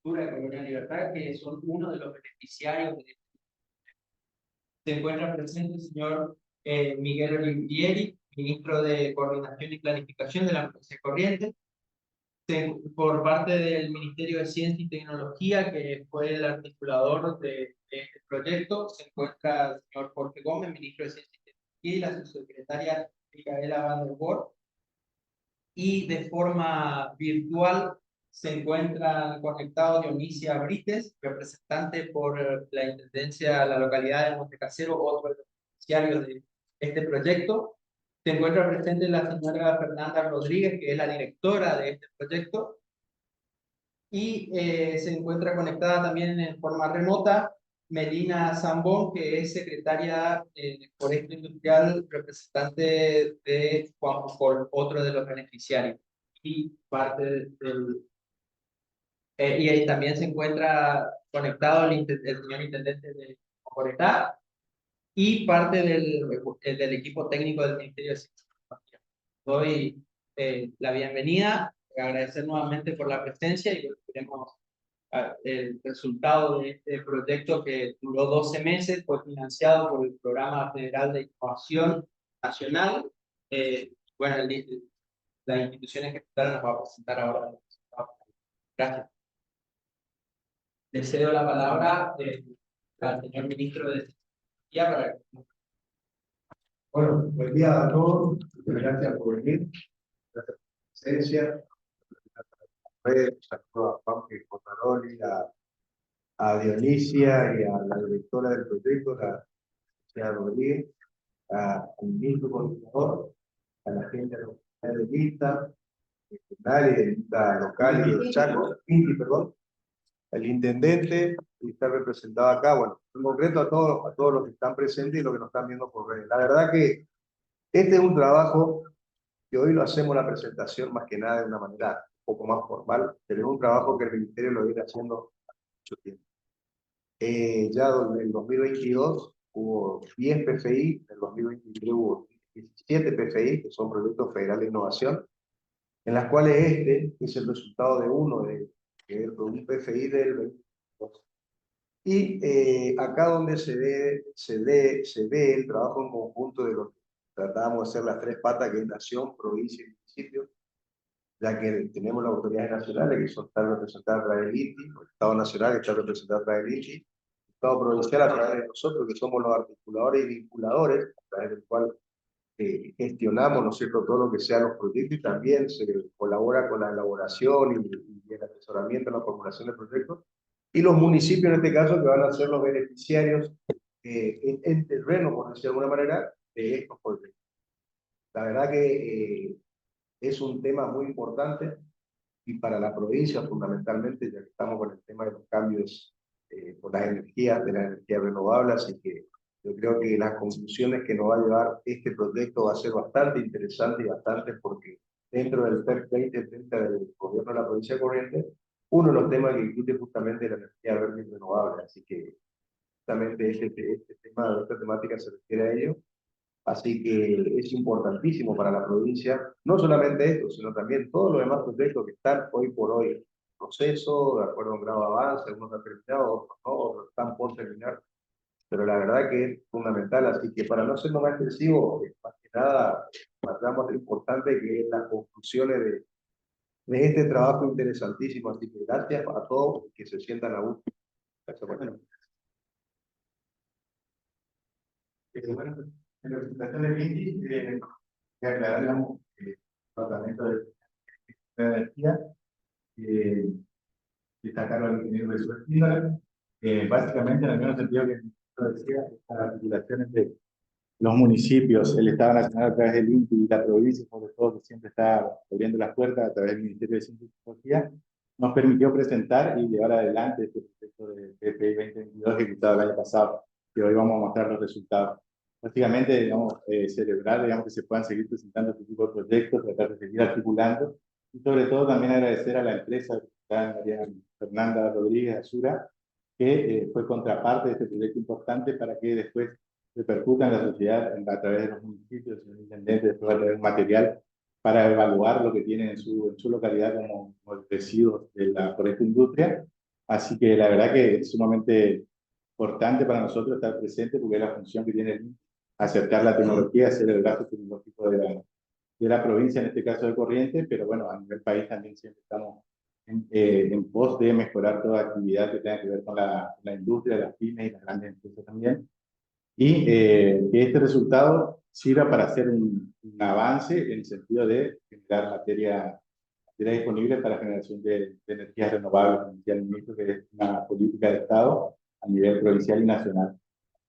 Colonia Libertad, que son uno de los beneficiarios se encuentra presente el señor Miguel Olivieri, ministro de Coordinación y Planificación de la provincia de Corrientes, por parte del Ministerio de Ciencia y Tecnología, que fue el articulador de este proyecto, se encuentra el señor Jorge Gómez, ministro de Ciencia y Tecnología, y la subsecretaria Micaela Van der Borg, y de forma virtual se encuentran conectados Dionisia Brites, representante por la Intendencia de la localidad de Montecasero, otro de los beneficiarios de este proyecto. Se encuentra presente la señora Fernanda Rodríguez, que es la directora de este proyecto. Y se encuentra conectada también en forma remota Melina Zambón, que es secretaria de Foresto Industrial, representante de Juan Pujol, otro de los beneficiarios. Y parte del... y ahí también se encuentra conectado el señor intendente de Moretá y parte del equipo técnico del Ministerio de Ciencia y Tecnología. Doy la bienvenida, agradecer nuevamente por la presencia y esperemos el resultado de este proyecto que duró 12 meses, fue financiado por el Programa Federal de Innovación Nacional. Bueno, las instituciones que presentaron nos va a presentar ahora. Gracias. Le cedo la palabra al señor ministro de Tecnología para que... Bueno, buen día a todos. Muchas gracias por venir. Gracias por la presencia. Saludo a Pampi Cotaroli, a Dionisia y a la directora del proyecto, la señora Rodríguez, al ministro coordinador, a la gente de la comunidad de lista, de lista local y del Chaco, perdón, el intendente, y está representado acá, bueno, en concreto a todos los que están presentes y los que nos están viendo por redes. La verdad que este es un trabajo que hoy lo hacemos la presentación más que nada de una manera un poco más formal, pero es un trabajo que el Ministerio lo viene haciendo hace mucho tiempo. Ya en el 2022 hubo 10 PFI, en el 2023 hubo 17 PFI, que son proyectos federales de innovación, en las cuales este es el resultado de que es un PFI del 2022. Y acá donde se ve el trabajo en conjunto de lo que tratábamos de hacer las tres patas, que es nación, provincia y municipio, ya que tenemos las autoridades nacionales que están representadas a través del INTI, el Estado Nacional que está representado a través del INTI, el Estado Provincial a través de nosotros, que somos los articuladores y vinculadores, a través del cual gestionamos, ¿no es cierto?, todo lo que sean los proyectos, y también se colabora con la elaboración y el asesoramiento en la formulación de proyectos, y los municipios en este caso que van a ser los beneficiarios en terreno, por decirlo de alguna manera, de estos proyectos. La verdad que es un tema muy importante y para la provincia fundamentalmente, ya que estamos con el tema de los cambios por las energías, de las energías renovables, así que yo creo que las conclusiones que nos va a llevar este proyecto va a ser bastante interesante y bastante, porque dentro del PERC 2030 del gobierno de la provincia de Corrientes, uno de los temas que discute justamente la energía verde y renovable, así que justamente esta temática se refiere a ello. Así que es importantísimo para la provincia, no solamente esto, sino también todos los demás proyectos que están hoy por hoy en proceso, de acuerdo a un grado de avance, algunos han terminado, otros no, otros están por terminar, pero la verdad que es fundamental, así que para no ser más extensivo, más que nada, partamos de lo importante que es las conclusiones de este trabajo interesantísimo, así que gracias a todos que se sientan a gusto. Gracias por venir. Bueno, en la presentación del INTI, que aclarar, digamos, el tratamiento de energía, que está a cargo del ingeniero Jesús Espíndola. Básicamente, en el mismo sentido que el ministro decía, esta articulación entre los municipios, el Estado Nacional a través del INTI y la provincia, sobre todo, que siempre está abriendo las puertas a través del Ministerio de Ciencia y Tecnología, nos permitió presentar y llevar adelante este proyecto de PFI 2022 ejecutado el año pasado, que hoy vamos a mostrar los resultados. Básicamente, digamos, celebrar, digamos, que se puedan seguir presentando este tipo de proyectos, tratar de seguir articulando, y sobre todo también agradecer a la empresa diputada María Fernanda Rodríguez Azura, que fue contraparte de este proyecto importante para que después repercuta en la sociedad a través de los municipios, los intendentes, después a través de un material para evaluar lo que tienen en su localidad como residuos por esta industria. Así que la verdad que es sumamente importante para nosotros estar presentes porque es la función que tiene el INTI, acercar la tecnología, hacer el brazo tecnológico de la provincia, en este caso de Corrientes, pero bueno, a nivel país también siempre estamos en pos de mejorar toda actividad que tenga que ver con la industria, las pymes y las grandes empresas también. Y que este resultado sirva para hacer un avance en el sentido de generar materia disponible para generación de energías renovables, como decía el ministro, que es una política de Estado a nivel provincial y nacional.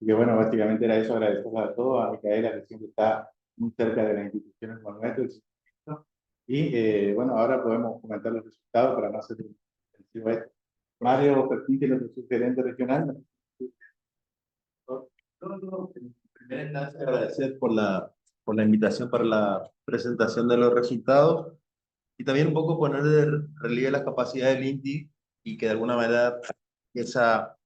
Y que bueno, básicamente era eso, agradecerle a todos, a Micaela, que siempre está muy cerca de las instituciones como nuestro, y bueno, ahora podemos comentar los resultados para no hacer extensivo esto. Mario Pertini, nuestro subgerente regional. En primera instancia, agradecer por la invitación para la presentación de los resultados y también un poco poner de relieve las capacidades del INTI y que de alguna manera esas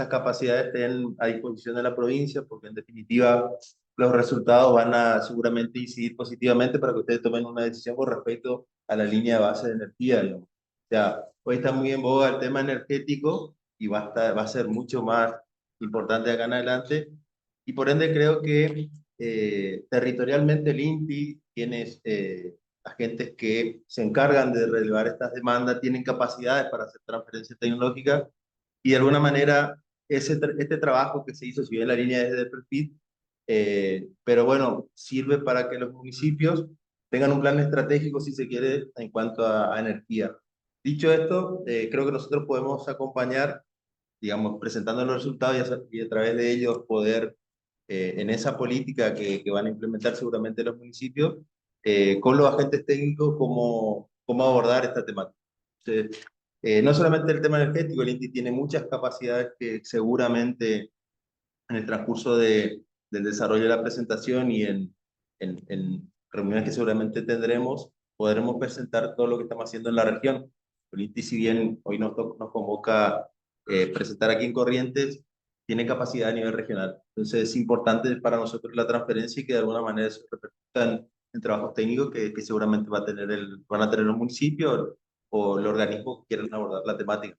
capacidades estén a disposición de la provincia, porque en definitiva los resultados van a seguramente incidir positivamente para que ustedes tomen una decisión con respecto a la línea de base de energía, digamos. O sea, hoy está muy en boga el tema energético y va a ser mucho más importante acá en adelante. Y por ende creo que territorialmente el INTI tiene agentes que se encargan de relevar estas demandas, tienen capacidades para hacer transferencia tecnológica y de alguna manera este trabajo que se hizo, si bien la línea es de perfil, pero bueno, sirve para que los municipios tengan un plan estratégico, si se quiere, en cuanto a energía. Dicho esto, creo que nosotros podemos acompañar, digamos, presentando los resultados y a través de ellos poder, en esa política que van a implementar seguramente los municipios, con los agentes técnicos, cómo abordar esta temática. Entonces, no solamente el tema energético, el INTI tiene muchas capacidades que seguramente en el transcurso del desarrollo de la presentación y en reuniones que seguramente tendremos, podremos presentar todo lo que estamos haciendo en la región. El INTI, si bien hoy nos convoca presentar aquí en Corrientes, tiene capacidad a nivel regional. Entonces es importante para nosotros la transferencia y que de alguna manera se repercuta en trabajos técnicos que seguramente van a tener los municipios o los organismos que quieran abordar la temática.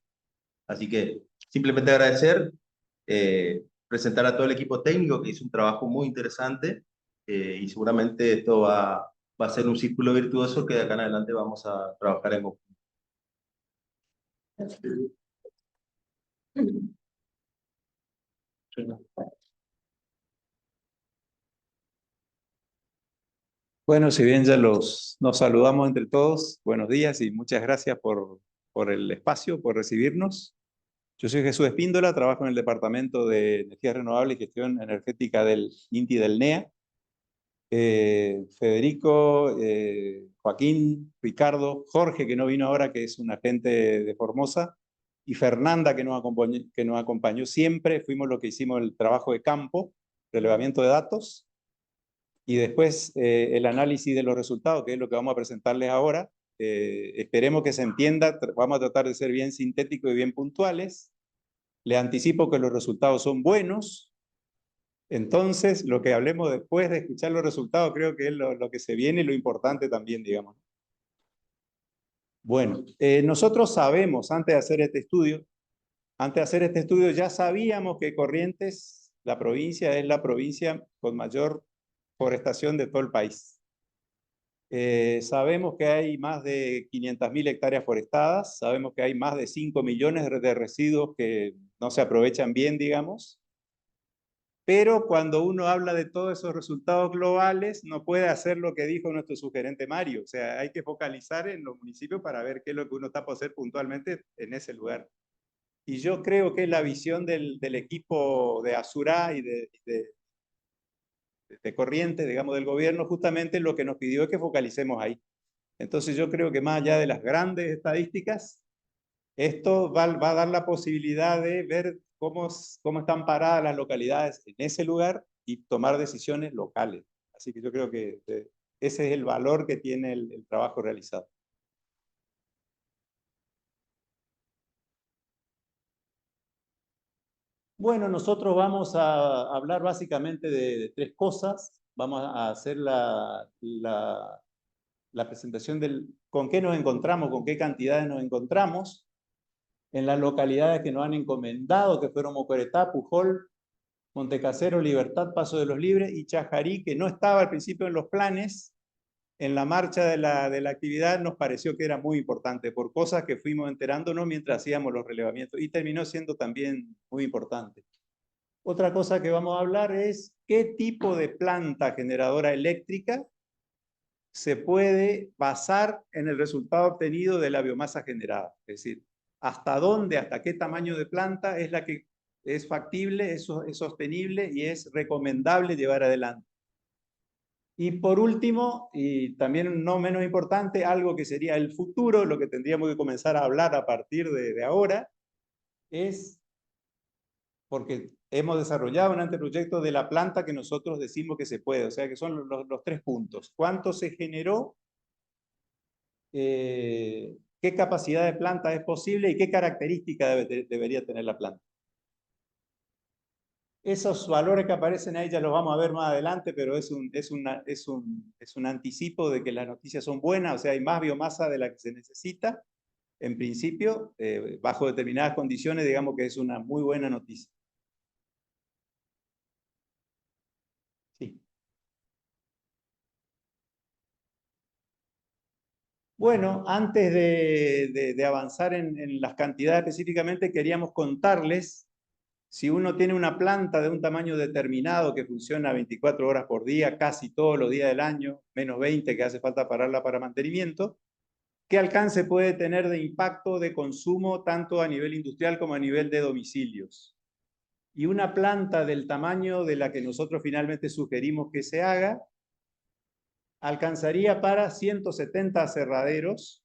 Así que simplemente agradecer, presentar a todo el equipo técnico que hizo un trabajo muy interesante, y seguramente esto va a ser un círculo virtuoso que de acá en adelante vamos a trabajar en conjunto. Bueno, si bien ya nos saludamos entre todos, buenos días y muchas gracias por el espacio, por recibirnos. Yo soy Jesús Espíndola, trabajo en el Departamento de Energías Renovables y Gestión Energética del INTI del NEA. Federico, Joaquín, Ricardo, Jorge, que no vino ahora, que es un agente de Formosa, y Fernanda, que nos acompañó siempre. Fuimos los que hicimos el trabajo de campo, relevamiento de datos, y después el análisis de los resultados, que es lo que vamos a presentarles ahora. Esperemos que se entienda, vamos a tratar de ser bien sintéticos y bien puntuales. Les anticipo que los resultados son buenos. Entonces, lo que hablemos después de escuchar los resultados creo que es lo que se viene y lo importante también, digamos. Bueno, nosotros sabemos, antes de hacer este estudio ya sabíamos que Corrientes, la provincia, es la provincia con mayor forestación de todo el país. Sabemos que hay más de 500.000 hectáreas forestadas, sabemos que hay más de 5 millones de residuos que no se aprovechan bien, digamos. Pero cuando uno habla de todos esos resultados globales, no puede hacer lo que dijo nuestro sugerente Mario. O sea, hay que focalizar en los municipios para ver qué es lo que uno está por hacer puntualmente en ese lugar. Y yo creo que la visión del equipo de Azurá y de Corrientes, digamos, del gobierno, justamente lo que nos pidió es que focalicemos ahí. Entonces yo creo que más allá de las grandes estadísticas, esto va a dar la posibilidad de ver cómo están paradas las localidades en ese lugar y tomar decisiones locales. Así que yo creo que ese es el valor que tiene el trabajo realizado. Bueno, nosotros vamos a hablar básicamente de tres cosas. Vamos a hacer la presentación del con qué nos encontramos, con qué cantidades nos encontramos, en las localidades que nos han encomendado, que fueron Mocoretá, Pujol, Montecasero, Libertad, Paso de los Libres y Chajarí, que no estaba al principio en los planes. En la marcha de la actividad nos pareció que era muy importante por cosas que fuimos enterándonos mientras hacíamos los relevamientos y terminó siendo también muy importante. Otra cosa que vamos a hablar es qué tipo de planta generadora eléctrica se puede basar en el resultado obtenido de la biomasa generada. Es decir, hasta dónde, hasta qué tamaño de planta es la que es factible, es sostenible y es recomendable llevar adelante. Y por último, y también no menos importante, algo que sería el futuro, lo que tendríamos que comenzar a hablar a partir de ahora, es porque hemos desarrollado un anteproyecto de la planta que nosotros decimos que se puede, o sea que son los 3 puntos. ¿Cuánto se generó? ¿Qué capacidad de planta es posible y qué característica debería tener la planta? Esos valores que aparecen ahí ya los vamos a ver más adelante, pero es un anticipo de que las noticias son buenas, o sea, hay más biomasa de la que se necesita. En principio, bajo determinadas condiciones, digamos que es una muy buena noticia. Sí. Bueno, antes de avanzar en las cantidades específicamente, queríamos contarles. Si uno tiene una planta de un tamaño determinado que funciona 24 horas por día, casi todos los días del año, menos 20 que hace falta pararla para mantenimiento, ¿qué alcance puede tener de impacto de consumo tanto a nivel industrial como a nivel de domicilios? Y una planta del tamaño de la que nosotros finalmente sugerimos que se haga, alcanzaría para 170 aserraderos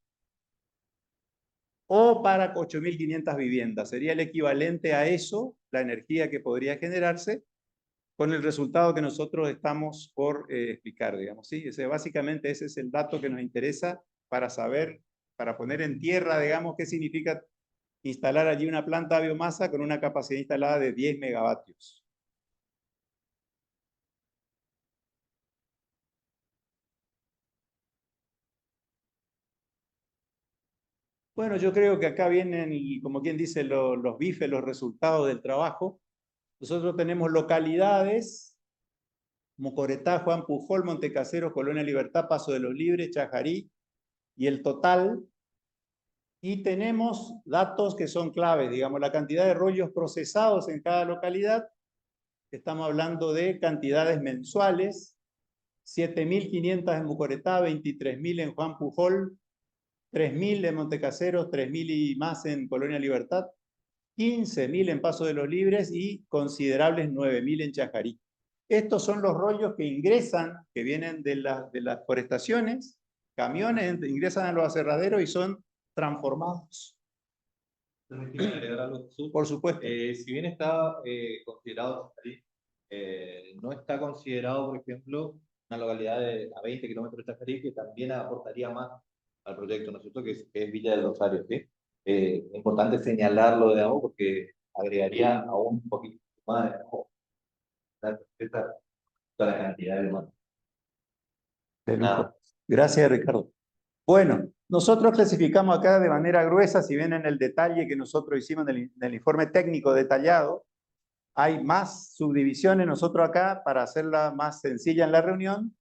o para 8.500 viviendas. Sería el equivalente a eso, la energía que podría generarse, con el resultado que nosotros estamos por explicar, digamos, ¿sí? Básicamente ese es el dato que nos interesa para saber, para poner en tierra, digamos, qué significa instalar allí una planta de biomasa con una capacidad instalada de 10 megavatios. Bueno, yo creo que acá vienen, y como quien dice, los bifes, los resultados del trabajo. Nosotros tenemos localidades: Mocoretá, Juan Pujol, Montecasero, Colonia Libertad, Paso de los Libres, Chajarí, y el total. Y tenemos datos que son claves, digamos, la cantidad de rollos procesados en cada localidad. Estamos hablando de cantidades mensuales: 7.500 en Mocoretá, 23.000 en Juan Pujol, 3.000 en Montecasero, 3.000 y más en Colonia Libertad, 15.000 en Paso de los Libres y considerables 9.000 en Chajarí. Estos son los rollos que ingresan, que vienen de las forestaciones, camiones ingresan a los aserraderos y son transformados. ¿Permíteme agregar algo, Jesús? Por supuesto. Si bien está considerado, no está considerado, por ejemplo, una localidad a 20 kilómetros de Chajarí que también aportaría más al proyecto, ¿no es cierto? Que es Villa del Rosario, ¿sí? Es importante señalarlo, digamos, porque agregaría aún un poquito más, digamos, toda la cantidad de más. Gracias, Ricardo. Bueno, nosotros clasificamos acá de manera gruesa, si bien en el detalle que nosotros hicimos en el informe técnico detallado, hay más subdivisiones. Nosotros acá, para hacerla más sencilla en la reunión,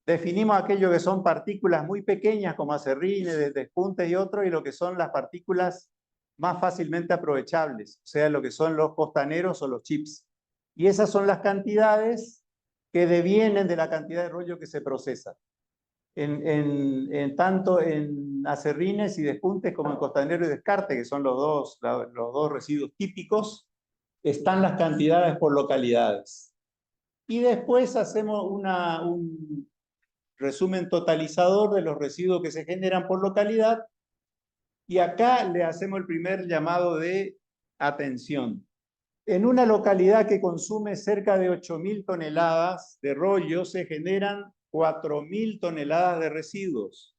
definimos aquello que son partículas muy pequeñas, como aserrines, despuntes y otros, y lo que son las partículas más fácilmente aprovechables, o sea, lo que son los costaneros o los chips. Y esas son las cantidades que devienen de la cantidad de rollo que se procesa. Tanto en aserrines y despuntes como en costanero y descarte, que son los dos residuos típicos, están las cantidades por localidades. Y después hacemos un resumen totalizador de los residuos que se generan por localidad. Y acá le hacemos el primer llamado de atención. En una localidad que consume cerca de 8.000 toneladas de rollo, se generan 4.000 toneladas de residuos.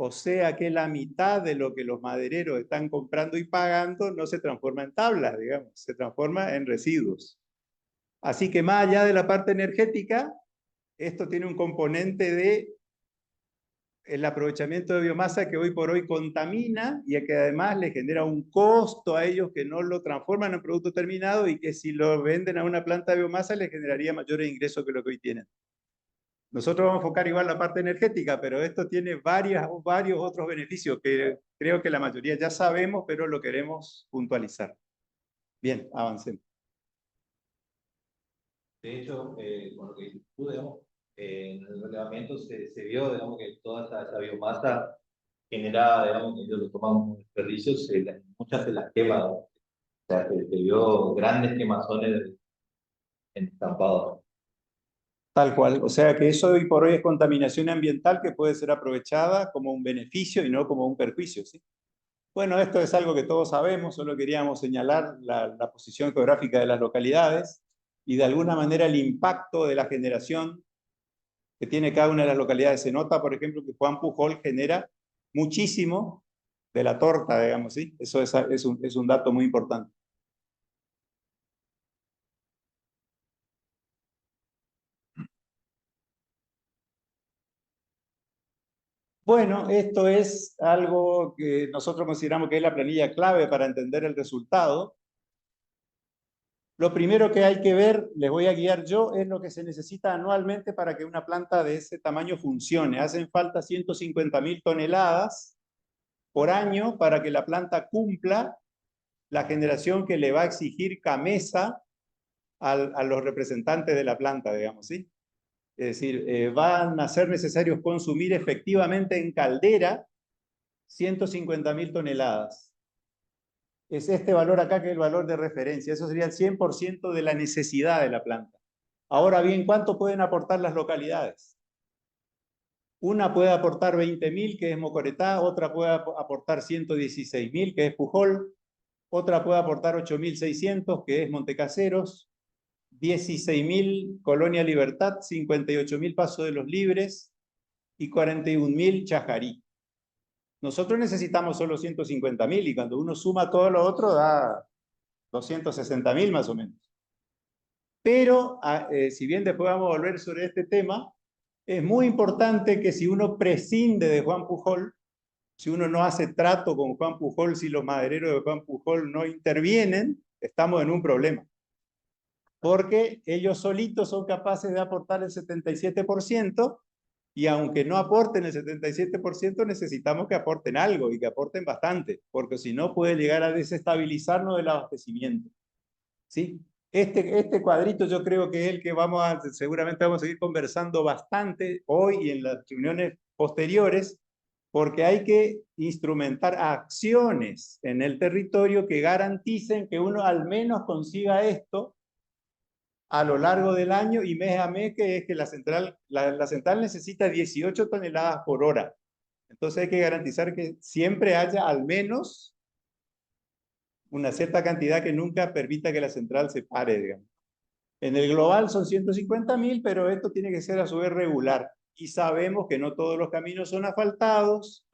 O sea que la mitad de lo que los madereros están comprando y pagando no se transforma en tablas, digamos, se transforma en residuos. Así que más allá de la parte energética, esto tiene un componente de el aprovechamiento de biomasa que hoy por hoy contamina y que además le genera un costo a ellos que no lo transforman en producto terminado y que si lo venden a una planta de biomasa les generaría mayores ingresos que lo que hoy tienen. Nosotros vamos a enfocar igual la parte energética, pero esto tiene varios otros beneficios que creo que la mayoría ya sabemos, pero lo queremos puntualizar. Bien, avancemos. De hecho, con lo que dices tú, digamos, en el relevamiento se vio, digamos, que toda esa biomasa generada, digamos, que ellos lo toman como desperdicios, muchas se las quema, ¿no? O sea, se vio grandes quemazones en estampado. Tal cual, o sea que eso hoy por hoy es contaminación ambiental que puede ser aprovechada como un beneficio y no como un perjuicio, ¿sí? Bueno, esto es algo que todos sabemos, solo queríamos señalar la posición geográfica de las localidades y de alguna manera el impacto de la generación que tiene cada una de las localidades. Se nota, por ejemplo, que Juan Pujol genera muchísimo de la torta, digamos, ¿sí? Eso es un dato muy importante. Bueno, esto es algo que nosotros consideramos que es la planilla clave para entender el resultado. Lo primero que hay que ver, les voy a guiar yo, es lo que se necesita anualmente para que una planta de ese tamaño funcione. Hacen falta 150.000 toneladas por año para que la planta cumpla la generación que le va a exigir CAMESA a los representantes de la planta, digamos, ¿sí? Es decir, van a ser necesarios consumir efectivamente en caldera 150.000 toneladas. Es este valor acá que es el valor de referencia. Eso sería el 100% de la necesidad de la planta. Ahora bien, ¿cuánto pueden aportar las localidades? Una puede aportar 20.000, que es Mocoretá, otra puede aportar 116.000, que es Pujol, otra puede aportar 8.600, que es Montecaseros, 16.000 Colonia Libertad, 58.000 Paso de los Libres y 41.000 Chajarí. Nosotros necesitamos solo 150.000 y cuando uno suma todo lo otro da 260.000 más o menos. Pero, si bien después vamos a volver sobre este tema, es muy importante que si uno prescinde de Juan Pujol, si uno no hace trato con Juan Pujol, si los madereros de Juan Pujol no intervienen, estamos en un problema. Porque ellos solitos son capaces de aportar el 77%, y aunque no aporten el 77%, necesitamos que aporten algo y que aporten bastante, porque si no puede llegar a desestabilizarnos el abastecimiento. ¿Sí? Este cuadrito yo creo que es el que seguramente vamos a seguir conversando bastante hoy y en las reuniones posteriores, porque hay que instrumentar acciones en el territorio que garanticen que uno al menos consiga esto a lo largo del año y mes a mes, que es que la central necesita 18 toneladas por hora. Entonces hay que garantizar que siempre haya al menos una cierta cantidad que nunca permita que la central se pare, digamos. En el global son 150.000, pero esto tiene que ser a su vez regular. Y sabemos que no todos los caminos son asfaltados,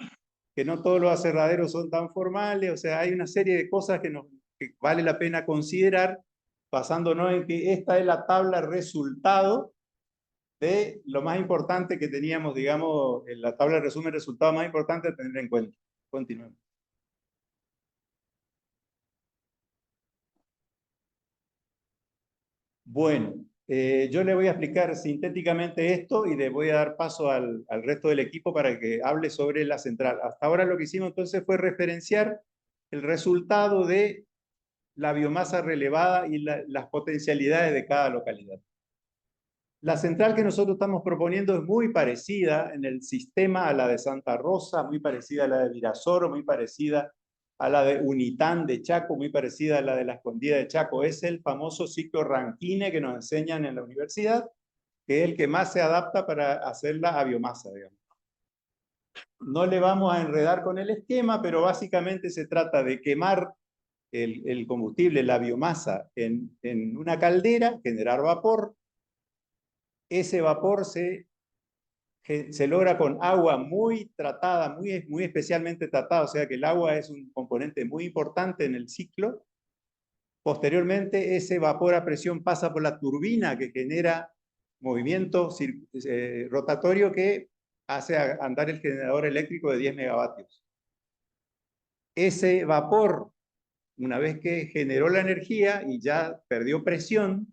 que no todos los aserraderos son tan formales, o sea, hay una serie de cosas que vale la pena considerar, basándonos en que esta es la tabla resultado de lo más importante que teníamos, digamos, en la tabla de resumen resultado más importante a tener en cuenta. Continuemos. Bueno, yo le voy a explicar sintéticamente esto y le voy a dar paso al resto del equipo para que hable sobre la central. Hasta ahora lo que hicimos entonces fue referenciar el resultado de la biomasa relevada y las potencialidades de cada localidad. La central que nosotros estamos proponiendo es muy parecida en el sistema a la de Santa Rosa, muy parecida a la de Virasoro, muy parecida a la de Unitán de Chaco, muy parecida a la de la Escondida de Chaco. Es el famoso ciclo Rankine que nos enseñan en la universidad, que es el que más se adapta para hacerla a biomasa, digamos. No le vamos a enredar con el esquema, pero básicamente se trata de quemar el combustible, la biomasa, en una caldera, generar vapor. Ese vapor se se logra con agua muy tratada, muy especialmente tratada, o sea que el agua es un componente muy importante en el ciclo. Posteriormente, ese vapor a presión pasa por la turbina que genera movimiento rotatorio que hace andar el generador eléctrico de 10 megavatios. Ese vapor, una vez que generó la energía y ya perdió presión,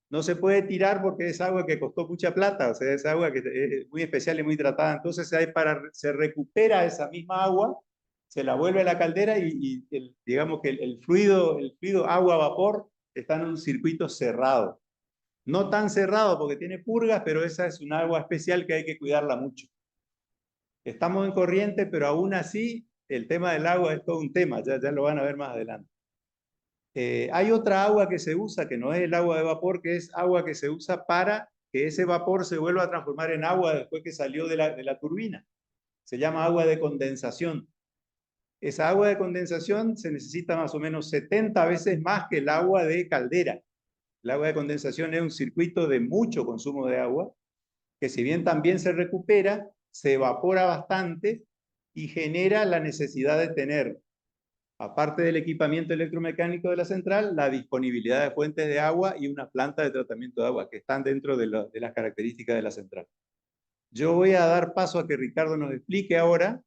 no se puede tirar porque es agua que costó mucha plata, o sea, es agua que es muy especial y muy tratada. Entonces se recupera esa misma agua, se la vuelve a la caldera y digamos que el fluido agua-vapor está en un circuito cerrado. No tan cerrado porque tiene purgas, pero esa es un agua especial que hay que cuidarla mucho. Estamos en corriente, pero aún así el tema del agua es todo un tema, ya lo van a ver más adelante. Hay otra agua que se usa, que no es el agua de vapor, que es agua que se usa para que ese vapor se vuelva a transformar en agua después que salió de la turbina. Se llama agua de condensación. Esa agua de condensación se necesita más o menos 70 veces más que el agua de caldera. El agua de condensación es un circuito de mucho consumo de agua, que si bien también se recupera, se evapora bastante y genera la necesidad de tener, aparte del equipamiento electromecánico de la central, la disponibilidad de fuentes de agua y una planta de tratamiento de agua que están dentro de las características de la central. Yo voy a dar paso a que Ricardo nos explique ahora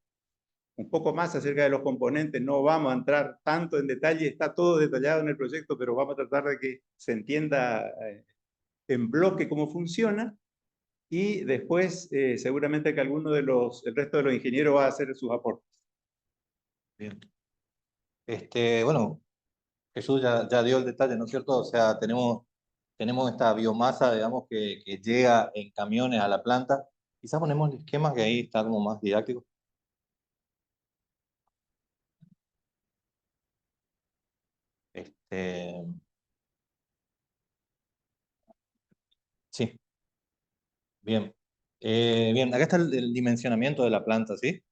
un poco más acerca de los componentes. No vamos a entrar tanto en detalle, está todo detallado en el proyecto, pero vamos a tratar de que se entienda en bloque cómo funciona y después seguramente que el resto de los ingenieros va a hacer sus aportes. Bien. Bueno, Jesús ya dio el detalle, ¿no es cierto? O sea, tenemos esta biomasa, digamos, que llega en camiones a la planta. Quizás ponemos el esquema que ahí está como más didáctico. Sí, bien. Bien, acá está el dimensionamiento de la planta, ¿sí?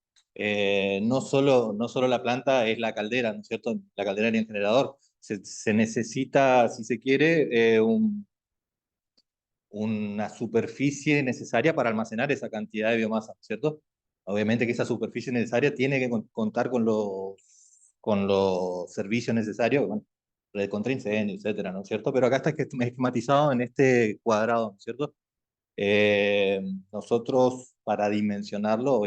No solo la planta es la caldera, ¿no es cierto? La caldera y el generador. Se necesita, si se quiere, una superficie necesaria para almacenar esa cantidad de biomasa, ¿cierto? Obviamente que esa superficie necesaria tiene que contar con los servicios necesarios, bueno, red contra incendio, etcétera, ¿no es cierto? Pero acá está esquematizado en este cuadrado, ¿no es cierto? Nosotros, para dimensionarlo,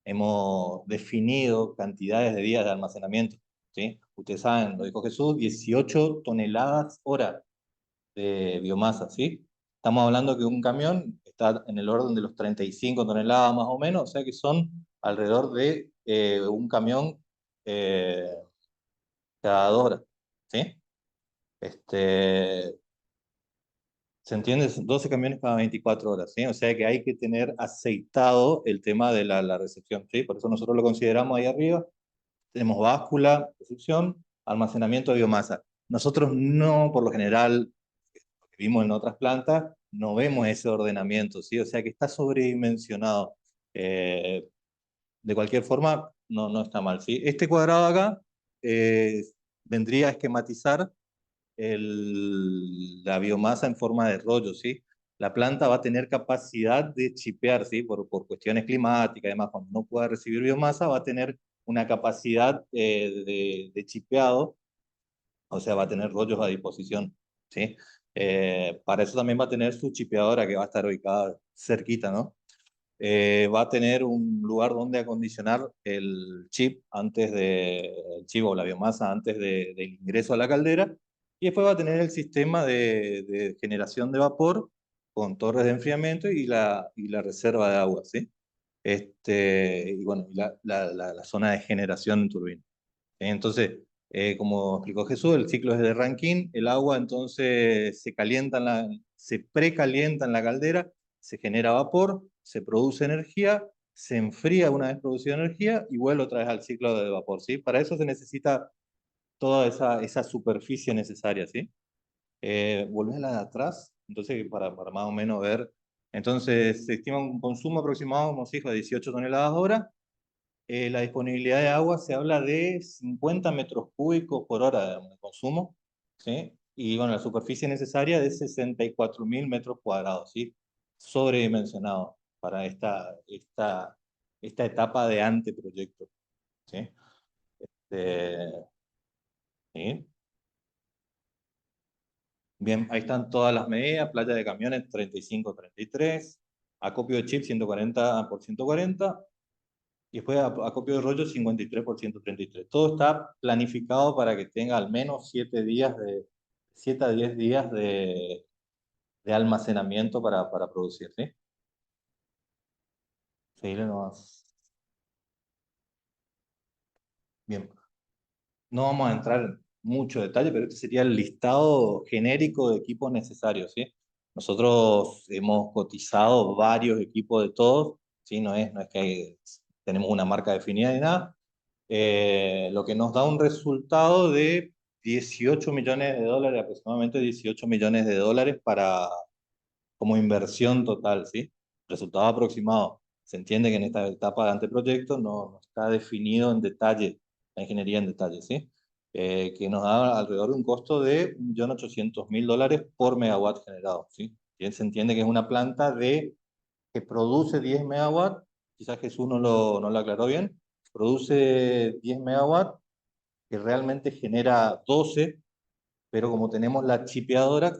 hemos definido cantidades de días de almacenamiento, ¿sí? Ustedes saben, lo dijo Jesús, 18 toneladas hora de biomasa, ¿sí? Estamos hablando que un camión está en el orden de los 35 toneladas más o menos, o sea que son alrededor de un camión cada 2 horas, ¿sí? ¿Se entiende? 12 camiones cada 24 horas, ¿sí? O sea que hay que tener aceitado el tema de la recepción, ¿sí? Por eso nosotros lo consideramos ahí arriba. Tenemos báscula, recepción, almacenamiento de biomasa. Nosotros no, por lo general, que vimos en otras plantas, no vemos ese ordenamiento, ¿sí? O sea que está sobredimensionado. De cualquier forma, no está mal, ¿sí? Este cuadrado acá vendría a esquematizar la biomasa en forma de rollo, ¿sí? La planta va a tener capacidad de chipear, ¿sí? Por cuestiones climáticas, además, cuando no pueda recibir biomasa, va a tener una capacidad de chipeado, o sea, va a tener rollos a disposición, ¿sí? Para eso también va a tener su chipeadora que va a estar ubicada cerquita, ¿no? Va a tener un lugar donde acondicionar el chip el chip o la biomasa antes del ingreso a la caldera, y después va a tener el sistema de generación de vapor con torres de enfriamiento y la reserva de agua, ¿sí? Y bueno, la zona de generación en turbina. Entonces, como explicó Jesús, el ciclo es de Rankine, el agua entonces se precalienta en la caldera, se genera vapor, se produce energía, se enfría una vez producida energía y vuelve otra vez al ciclo de vapor, ¿sí? Para eso se necesita toda esa superficie necesaria, ¿sí? Volvés a la de atrás, entonces para más o menos ver. Entonces, se estima un consumo aproximado, como se dijo, de 18 toneladas hora. La disponibilidad de agua se habla de 50 metros cúbicos por hora de consumo, ¿sí? Y bueno, la superficie necesaria de 64.000 metros cuadrados, ¿sí? sobredimensionado para esta etapa de anteproyecto. ¿Sí? ¿Sí? Bien, ahí están todas las medidas, playa de camiones 35-33, acopio de chip 140 por 140, y después acopio de rollo 53 por 133. Todo está planificado para que tenga al menos 7 a 10 días de almacenamiento para producir, ¿sí? Seguirle nomás. Bien, no vamos a entrar en mucho detalle, pero este sería el listado genérico de equipos necesarios, ¿sí? Nosotros hemos cotizado varios equipos de todos, ¿sí? No es tenemos una marca definida ni nada. Lo que nos da un resultado de 18 millones de dólares, aproximadamente 18 millones de dólares como inversión total, ¿sí? Resultado aproximado. Se entiende que en esta etapa de anteproyecto no está definido en detalle, la ingeniería en detalle, ¿sí? Que nos da alrededor de un costo de 1.800.000 dólares por megawatt generado, ¿sí? Bien, se entiende que es una planta que produce 10 megawatts, quizás Jesús no lo aclaró bien, produce 10 megawatts, que realmente genera 12, pero como tenemos la chipeadora,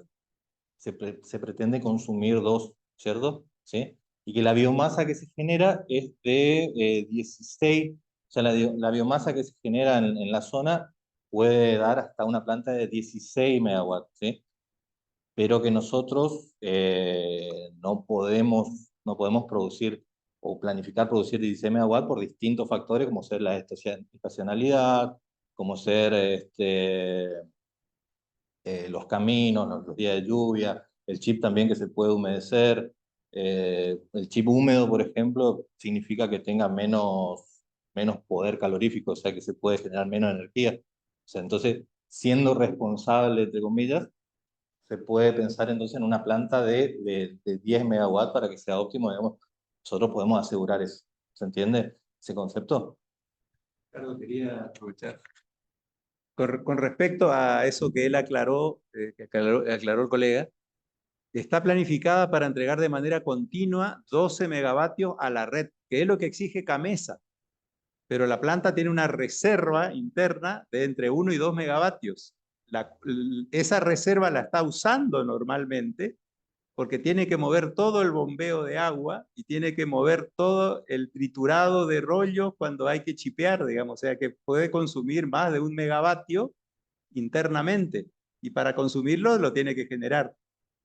se pretende consumir 2, ¿cierto? ¿Sí? Y que la biomasa que se genera es de 16, o sea, la biomasa que se genera en la zona puede dar hasta una planta de 16 megawatts, ¿sí? Pero que nosotros no podemos producir o planificar producir 16 megawatts por distintos factores, como ser la estacionalidad, como ser los caminos, los días de lluvia, el chip también que se puede humedecer. El chip húmedo, por ejemplo, significa que tenga menos poder calorífico, o sea que se puede generar menos energía. O sea, entonces, siendo responsable, entre comillas, se puede pensar entonces en una planta de 10 megawatts para que sea óptimo, digamos. Nosotros podemos asegurar eso. ¿Se entiende ese concepto? Ricardo, quería aprovechar. Con respecto a eso que él aclaró, aclaró el colega, está planificada para entregar de manera continua 12 megavatios a la red, que es lo que exige CAMESA. Pero la planta tiene una reserva interna de entre 1 y 2 megavatios. Esa reserva la está usando normalmente porque tiene que mover todo el bombeo de agua y tiene que mover todo el triturado de rollo cuando hay que chipear, digamos, o sea que puede consumir más de 1 megavatio internamente y para consumirlo lo tiene que generar.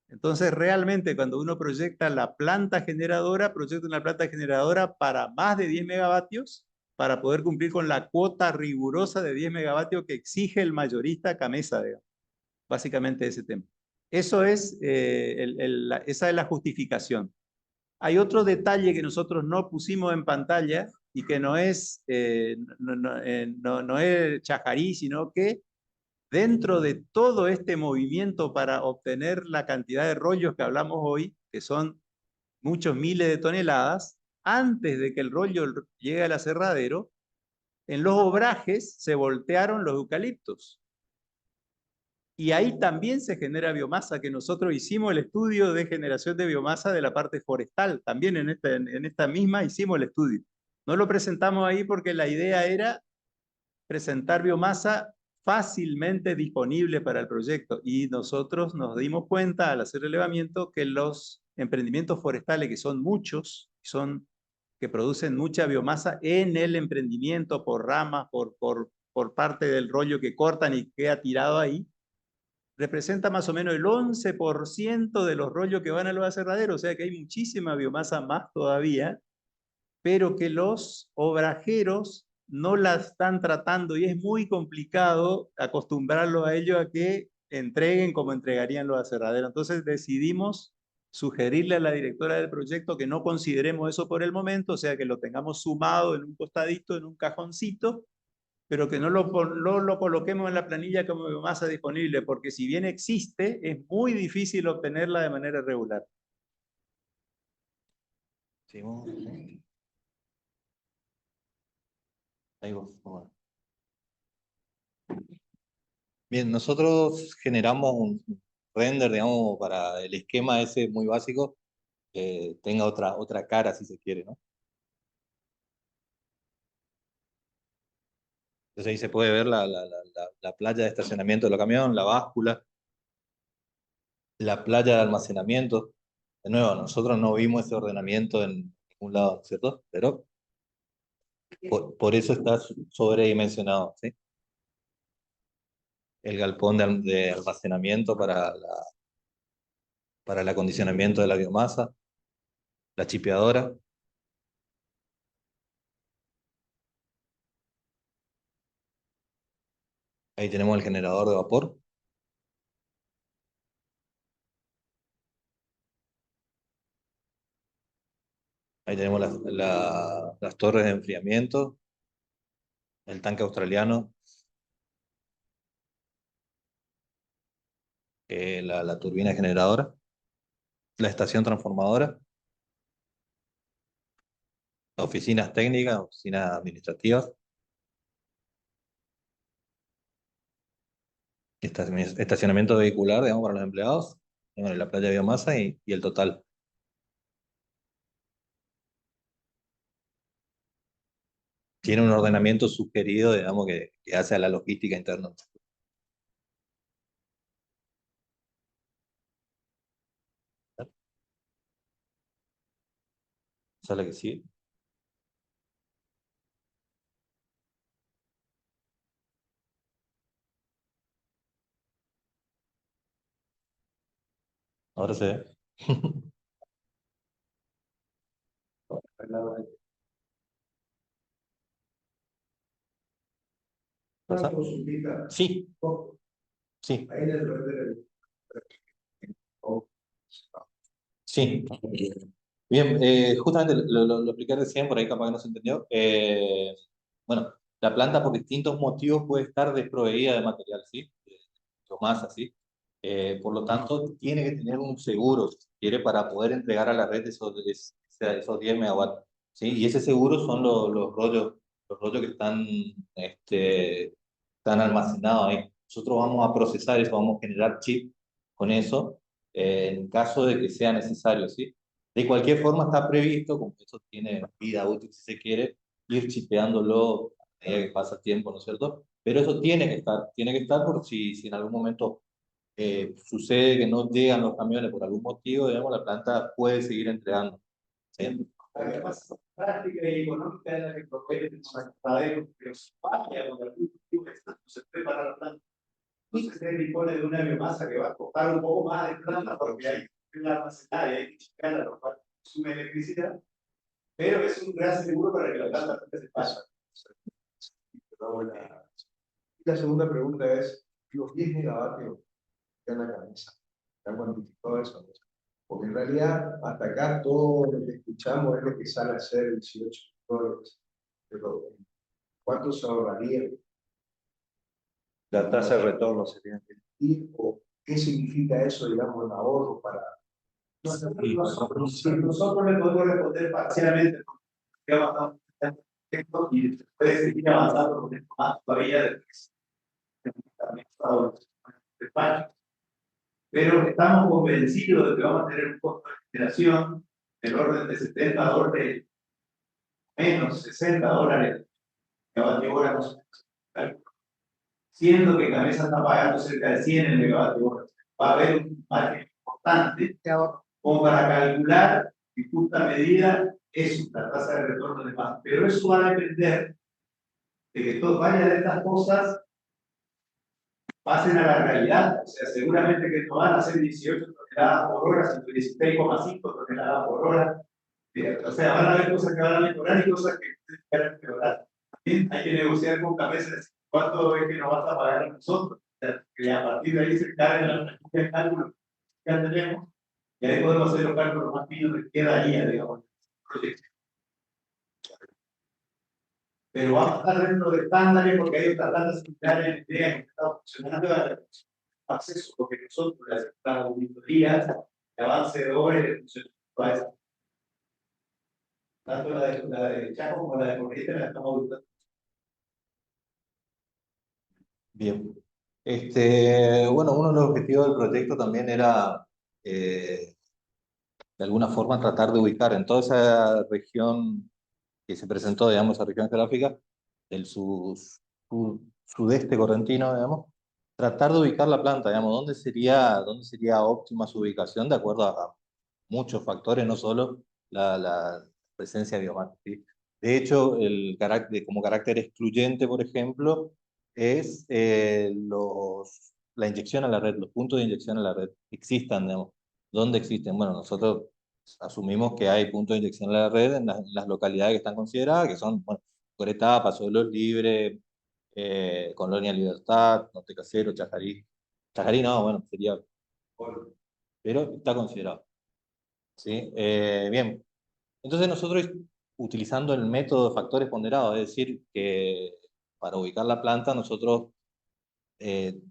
Entonces, realmente, cuando uno proyecta la planta generadora, proyecta una planta generadora para más de 10 megavatios para poder cumplir con la cuota rigurosa de 10 megavatios que exige el mayorista CAMESA, digamos. Básicamente ese tema. Esa es la justificación. Hay otro detalle que nosotros no pusimos en pantalla y que no es chajarí, sino que dentro de todo este movimiento para obtener la cantidad de rollos que hablamos hoy, que son muchos miles de toneladas, antes de que el rollo llegue al aserradero, en los obrajes se voltearon los eucaliptos. Y ahí también se genera biomasa, que nosotros hicimos el estudio de generación de biomasa de la parte forestal. También en esta misma hicimos el estudio. No lo presentamos ahí porque la idea era presentar biomasa fácilmente disponible para el proyecto. Y nosotros nos dimos cuenta al hacer el relevamiento que los emprendimientos forestales, que son muchos, que producen mucha biomasa en el emprendimiento por ramas, por parte del rollo que cortan y queda tirado ahí, representa más o menos el 11% de los rollos que van a los aserraderos, o sea que hay muchísima biomasa más todavía, pero que los obrajeros no la están tratando y es muy complicado acostumbrarlos a ellos a que entreguen como entregarían los aserraderos. Entonces decidimos sugerirle a la directora del proyecto que no consideremos eso por el momento, o sea que lo tengamos sumado en un costadito, en un cajoncito, pero que no lo coloquemos en la planilla como biomasa disponible, porque si bien existe, es muy difícil obtenerla de manera regular. Sí, ahí vos. Bien, nosotros generamos un render, digamos, para el esquema ese muy básico, tenga otra cara, si se quiere, ¿no? Entonces ahí se puede ver la playa de estacionamiento de los camiones, la báscula, la playa de almacenamiento. De nuevo, nosotros no vimos ese ordenamiento en ningún lado, ¿cierto? Pero por eso está sobredimensionado, ¿sí? El galpón de almacenamiento para el acondicionamiento de la biomasa, la chipeadora. Ahí tenemos el generador de vapor. Ahí tenemos las torres de enfriamiento, el tanque australiano, la turbina generadora, la estación transformadora, oficinas técnicas, oficinas administrativas, estacionamiento vehicular, digamos, para los empleados, y bueno, la playa de biomasa y el total. Tiene un ordenamiento sugerido, digamos, que hace a la logística interna. ¿Sale que sí? Ahora se ve. Una consultita. Sí, sí, Ahí en el render sí. Bien, justamente lo expliqué recién, por ahí capaz que no se entendió. Bueno, la planta por distintos motivos puede estar desproveída de material, ¿sí? De biomasa, ¿sí? Por lo tanto, tiene que tener un seguro, si quiere, para poder entregar a la red esos 10 megawatts, ¿sí? Y ese seguro son los rollos que están almacenados ahí. Nosotros vamos a procesar eso, vamos a generar chip con eso, en caso de que sea necesario, ¿sí? De cualquier forma está previsto, como eso tiene vida útil si se quiere, ir chipeándolo a medida que pasa el tiempo, ¿no es cierto? Pero eso tiene que estar por si en algún momento sucede que no llegan los camiones por algún motivo, digamos, la planta puede seguir entregando, ¿sí? Además, práctica y económica es la que provee los agradezco que os vaya donde algún motivo se prepara la planta. Entonces se dispone de una biomasa que va a costar un poco más de plata porque hay que almacenar y hay que checarla, lo cual consume electricidad, pero es un gran seguro para que la planta nunca se pase. La segunda pregunta es, los 10 megavatios que en la cabeza, ¿están cuantificado eso? Porque en realidad, hasta acá todo lo que escuchamos es lo que sale a ser 18 dólares. Pero, ¿cuánto se ahorraría? La tasa de retorno sería. ¿Y o qué significa eso, digamos, en ahorro para... Nosotros le podemos responder parcialmente, porque avanzamos en texto y puede seguir avanzando con esto más todavía después. Pero estamos convencidos de que vamos a tener un costo de generación del orden de 70 dólares, menos 60 dólares, megavatio hora, siendo que Gamesa está pagando cerca de 100 el megavatio hora. Va a haber un margen importante como para calcular en justa medida eso, la tasa de retorno de más. Pero eso va a depender de que varias de estas cosas pasen a la realidad. O sea, seguramente que no van a ser 18 toneladas por hora, sino 16,5 toneladas por hora. O sea, van a haber cosas que van a mejorar y cosas que van a empeorar. También hay que negociar con cabezas cuánto es que nos vas a pagar a nosotros. O sea, que a partir de ahí se cargan las cálculos que ya tenemos y ahí podemos hacer los cálculos más finos que quedaría, digamos, pero vamos a estar dentro de estándares porque hay otras plantas similares que han estado funcionando a acceso a lo que nosotros las auditorías de avance de obras y de funcionamiento a eso. Tanto la de Chaco como la de Corrientes la estamos auditando. Bien. Bueno, uno de los objetivos del proyecto también era de alguna forma tratar de ubicar en toda esa región que se presentó, digamos, esa región geográfica, del sudeste correntino, digamos, tratar de ubicar la planta, digamos, dónde sería óptima su ubicación de acuerdo a muchos factores, no solo la presencia biomática, ¿sí? De hecho, como carácter excluyente, por ejemplo, es la inyección a la red, los puntos de inyección a la red. Existan, digamos. ¿Dónde existen? Bueno, nosotros asumimos que hay puntos de inyección a la red en las localidades que están consideradas, que son, bueno, Coretá, Paso de los Libres, Colonia Libertad, Norte Casero, Chajarí. Chajarí no, bueno, sería, pero está considerado. ¿Sí? Bien, entonces nosotros utilizando el método de factores ponderados, es decir, que para ubicar la planta nosotros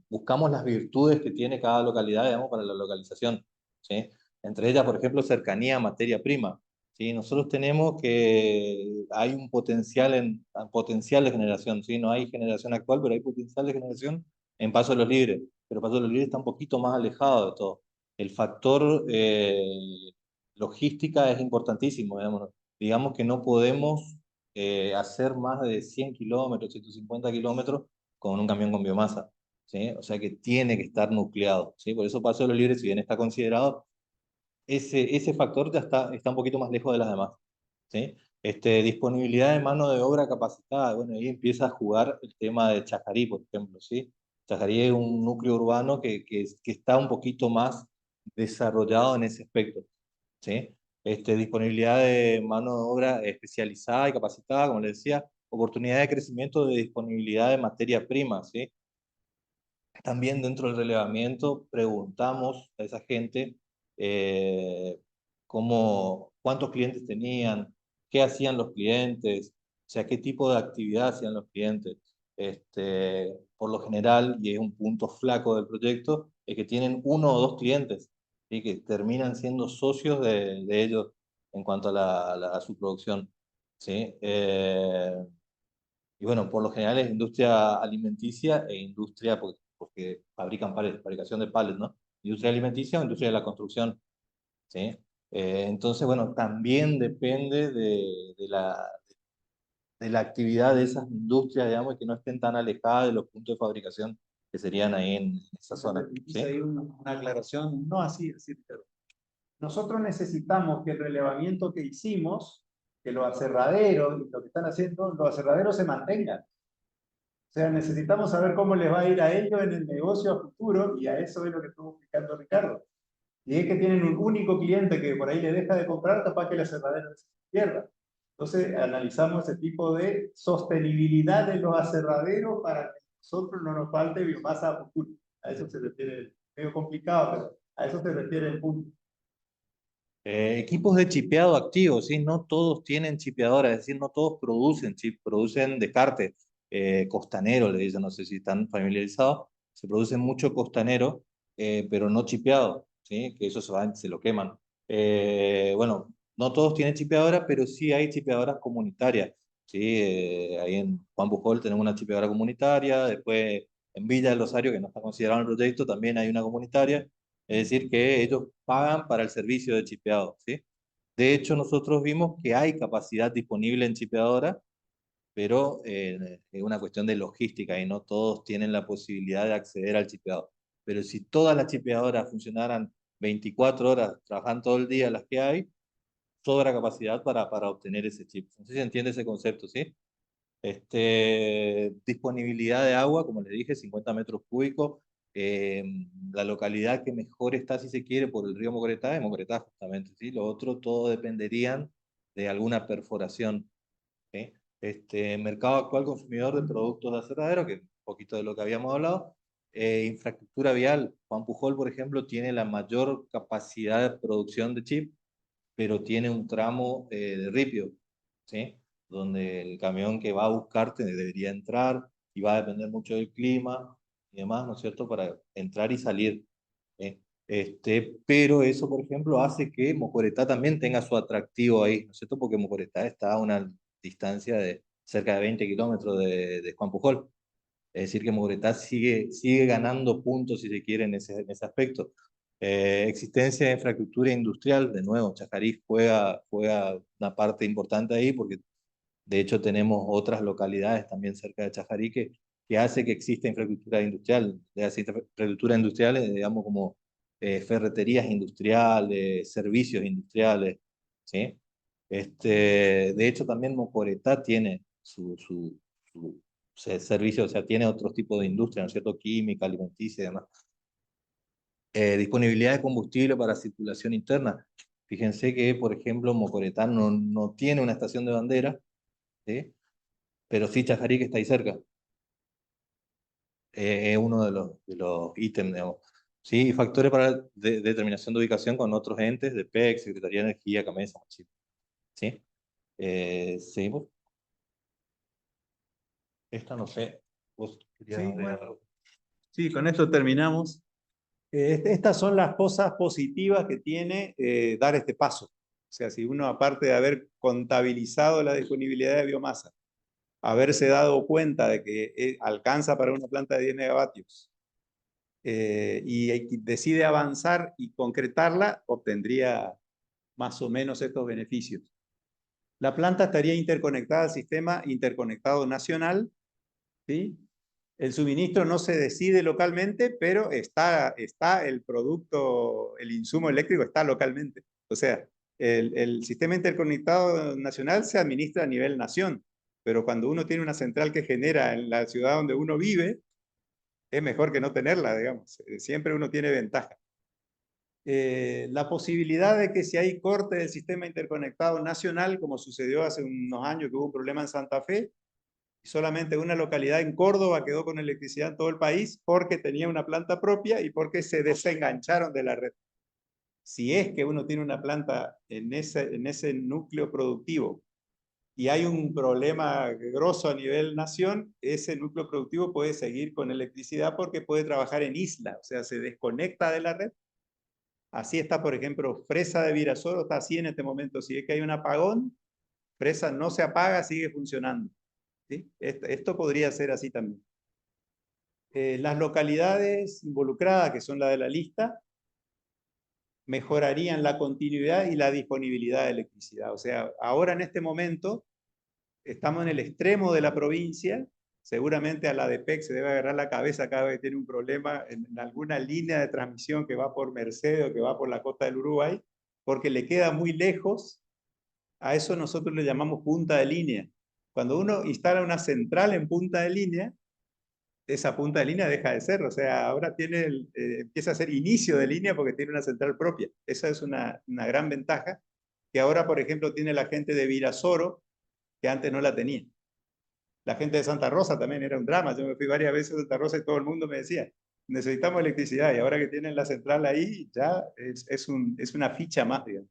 buscamos las virtudes que tiene cada localidad, digamos, para la localización, ¿sí? Entre ellas, por ejemplo, cercanía a materia prima, ¿sí? Nosotros tenemos que hay un potencial de generación, ¿sí? No hay generación actual, pero hay potencial de generación en Paso de los Libres, pero Paso de los Libres está un poquito más alejado de todo. El factor logística es importantísimo, digamos que no podemos hacer más de 100 kilómetros, 150 kilómetros con un camión con biomasa, ¿sí? O sea que tiene que estar nucleado, ¿sí? Por eso Paso de los Libres, si bien está considerado, ese factor ya está un poquito más lejos de las demás, ¿sí? Disponibilidad de mano de obra capacitada, bueno, ahí empieza a jugar el tema de Chajarí, por ejemplo, ¿sí? Chajarí es un núcleo urbano que está un poquito más desarrollado en ese aspecto, ¿sí? Disponibilidad de mano de obra especializada y capacitada, como les decía, oportunidad de crecimiento de disponibilidad de materia prima, ¿sí? También dentro del relevamiento preguntamos a esa gente cuántos clientes tenían, qué hacían los clientes, o sea, qué tipo de actividad hacían los clientes. Por lo general, y es un punto flaco del proyecto, es que tienen uno o dos clientes y que terminan siendo socios de ellos en cuanto a su producción, ¿sí? Y bueno, por lo general es industria alimenticia e industria, porque fabrican fabricación de pallets, ¿no? Industria alimenticia o industria de la construcción, ¿sí? Entonces, bueno, también depende de la actividad de esas industrias, digamos, y que no estén tan alejadas de los puntos de fabricación que serían ahí en esa zona, Hice ¿sí? ahí una aclaración, no así, pero nosotros necesitamos que el relevamiento que hicimos, que los aserraderos, lo que están haciendo, los aserraderos se mantengan. O sea, necesitamos saber cómo les va a ir a ellos en el negocio a futuro, y a eso es lo que estuvo explicando Ricardo. Y es que tienen un único cliente que por ahí le deja de comprar, capaz que el aserradero se pierda. Entonces, analizamos ese tipo de sostenibilidad de los aserraderos para que a nosotros no nos falte biomasa a futuro. A eso se refiere, medio complicado, pero a eso se refiere el punto. Equipos de chipeado activo, ¿sí? No todos tienen chipeadora, es decir, no todos producen chip, producen descarte. Costanero, le dicen, no sé si están familiarizados, se produce mucho costanero, pero no chipeado, ¿sí? Que eso se lo queman. Bueno, no todos tienen chipeadora, pero sí hay chipeadoras comunitarias, ¿sí? Ahí en Juan Pujol tenemos una chipeadora comunitaria, después en Villa del Rosario, que no está considerado en el proyecto, también hay una comunitaria. Es decir, que ellos pagan para el servicio de chipeado, ¿sí? De hecho, nosotros vimos que hay capacidad disponible en chipeadora, pero es una cuestión de logística y no todos tienen la posibilidad de acceder al chipeado. Pero si todas las chipeadoras funcionaran 24 horas, trabajan todo el día las que hay, sobra capacidad para obtener ese chip. No sé si entiende ese concepto, ¿sí? Disponibilidad de agua, como les dije, 50 metros cúbicos. Eh, la localidad que mejor está, si se quiere, por el río Mocoretá, es Mocoretá justamente, ¿sí? Lo otro, todo dependerían de alguna perforación, ¿sí? Mercado actual consumidor de productos de aserradero, que es un poquito de lo que habíamos hablado. Infraestructura vial. Juan Pujol, por ejemplo, tiene la mayor capacidad de producción de chip, pero tiene un tramo de ripio, ¿sí? Donde el camión que va a buscarte debería entrar y va a depender mucho del clima y demás, ¿no es cierto?, para entrar y salir, ¿eh? Pero eso, por ejemplo, hace que Mocoretá también tenga su atractivo ahí, ¿no es cierto?, porque Mocoretá está a una distancia de cerca de 20 kilómetros de Juan Pujol. Es decir, que Mocoretá sigue ganando puntos, si se quiere, en ese aspecto. Existencia de infraestructura industrial, de nuevo, Chajarí juega una parte importante ahí porque de hecho tenemos otras localidades también cerca de Chajarí que hace que exista infraestructura industrial, de infraestructura industrial, digamos como ferreterías industriales, servicios industriales, ¿sí? De hecho también Mocoretá tiene su servicio, o sea, tiene otros tipos de industria, ¿no es cierto? Química, alimenticia y demás. Disponibilidad de combustible para circulación interna. Fíjense que, por ejemplo, Mocoretá no tiene una estación de bandera, ¿sí? Pero sí Chajarí, que está ahí cerca. Es uno de los ítems, digamos. Sí, y factores para determinación de ubicación con otros entes de PEC, Secretaría de Energía, CAMESA, ¿sí? Seguimos. Esta no sé. ¿Vos querías Sí, agregar bueno. algo? Sí, con esto terminamos. Estas son las cosas positivas que tiene dar este paso. O sea, si uno, aparte de haber contabilizado la disponibilidad de biomasa, haberse dado cuenta de que alcanza para una planta de 10 megavatios y decide avanzar y concretarla, obtendría más o menos estos beneficios. La planta estaría interconectada al sistema interconectado nacional, ¿sí? El suministro no se decide localmente, pero está el producto, el insumo eléctrico está localmente. O sea, el sistema interconectado nacional se administra a nivel nación, pero cuando uno tiene una central que genera en la ciudad donde uno vive, es mejor que no tenerla, digamos. Siempre uno tiene ventaja. La posibilidad de que si hay corte del sistema interconectado nacional, como sucedió hace unos años que hubo un problema en Santa Fe, y solamente una localidad en Córdoba quedó con electricidad en todo el país porque tenía una planta propia y porque se desengancharon de la red. Si es que uno tiene una planta en ese núcleo productivo y hay un problema grosso a nivel nación, ese núcleo productivo puede seguir con electricidad porque puede trabajar en isla, o sea, se desconecta de la red. Así está, por ejemplo, Fresa de Virasoro, está así en este momento. Si es que hay un apagón, Fresa no se apaga, sigue funcionando. ¿Sí? Esto podría ser así también. Las localidades involucradas, que son las de la lista, mejorarían la continuidad y la disponibilidad de electricidad. O sea, ahora en este momento estamos en el extremo de la provincia, seguramente a la DPEC se debe agarrar la cabeza cada vez que tiene un problema en alguna línea de transmisión que va por Mercedes o que va por la costa del Uruguay, porque le queda muy lejos. A eso nosotros le llamamos punta de línea. Cuando uno instala una central en punta de línea, esa punta de línea deja de ser, o sea, ahora empieza a ser inicio de línea porque tiene una central propia. Esa es una gran ventaja que ahora, por ejemplo, tiene la gente de Virasoro, que antes no la tenía. La gente de Santa Rosa también era un drama. Yo me fui varias veces a Santa Rosa y todo el mundo me decía, necesitamos electricidad, y ahora que tienen la central ahí, ya es una ficha más, digamos.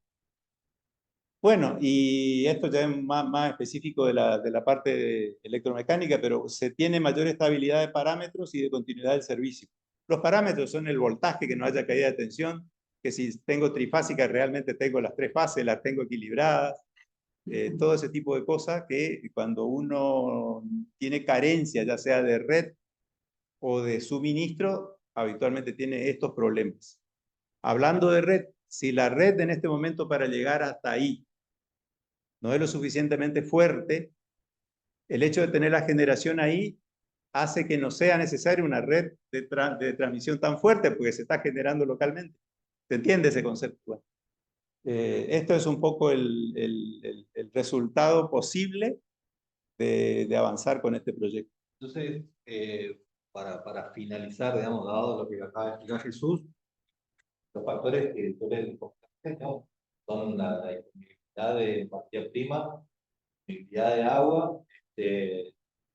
Bueno, y esto ya es más específico de la parte electromecánica, pero se tiene mayor estabilidad de parámetros y de continuidad del servicio. Los parámetros son el voltaje, que no haya caída de tensión, que si tengo trifásica realmente tengo las tres fases, las tengo equilibradas, todo ese tipo de cosas que cuando uno tiene carencia, ya sea de red o de suministro, habitualmente tiene estos problemas. Hablando de red, si la red en este momento para llegar hasta ahí no es lo suficientemente fuerte, el hecho de tener la generación ahí hace que no sea necesaria una red de transmisión tan fuerte porque se está generando localmente. ¿Se entiende ese concepto? Bueno, esto es un poco el resultado posible de avanzar con este proyecto. Entonces, para finalizar, digamos, dado lo que acaba de explicar Jesús, los factores que suelen importantes, ¿no? Son la disponibilidad de materia prima, disponibilidad de agua,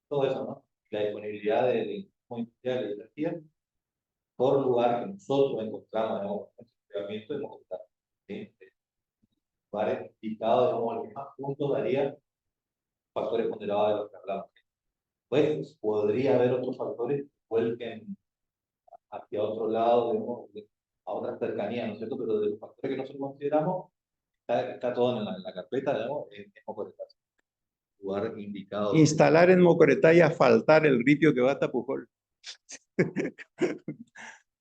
todo eso, ¿no? La disponibilidad de insumos industriales de energía por lugar que nosotros encontramos, digamos, en el entrenamiento de Mocoretá, ¿sí? Lugares indicados, digamos, a los que más puntos daría factores ponderados de los que hablamos. Pues podría haber otros factores que vuelquen hacia otro lado, digamos, a otras cercanías, ¿no es cierto? Pero de los factores que nosotros consideramos, está todo en la carpeta, digamos, es Mocoretá. Lugar indicado. Instalar en Mocoretá y asfaltar el ripio que va hasta Pujol.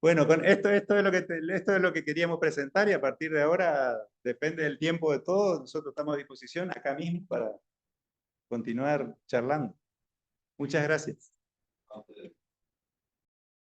Bueno, con esto esto es lo que queríamos presentar y a partir de ahora, depende del tiempo de todos, nosotros estamos a disposición acá mismo para continuar charlando. Muchas gracias.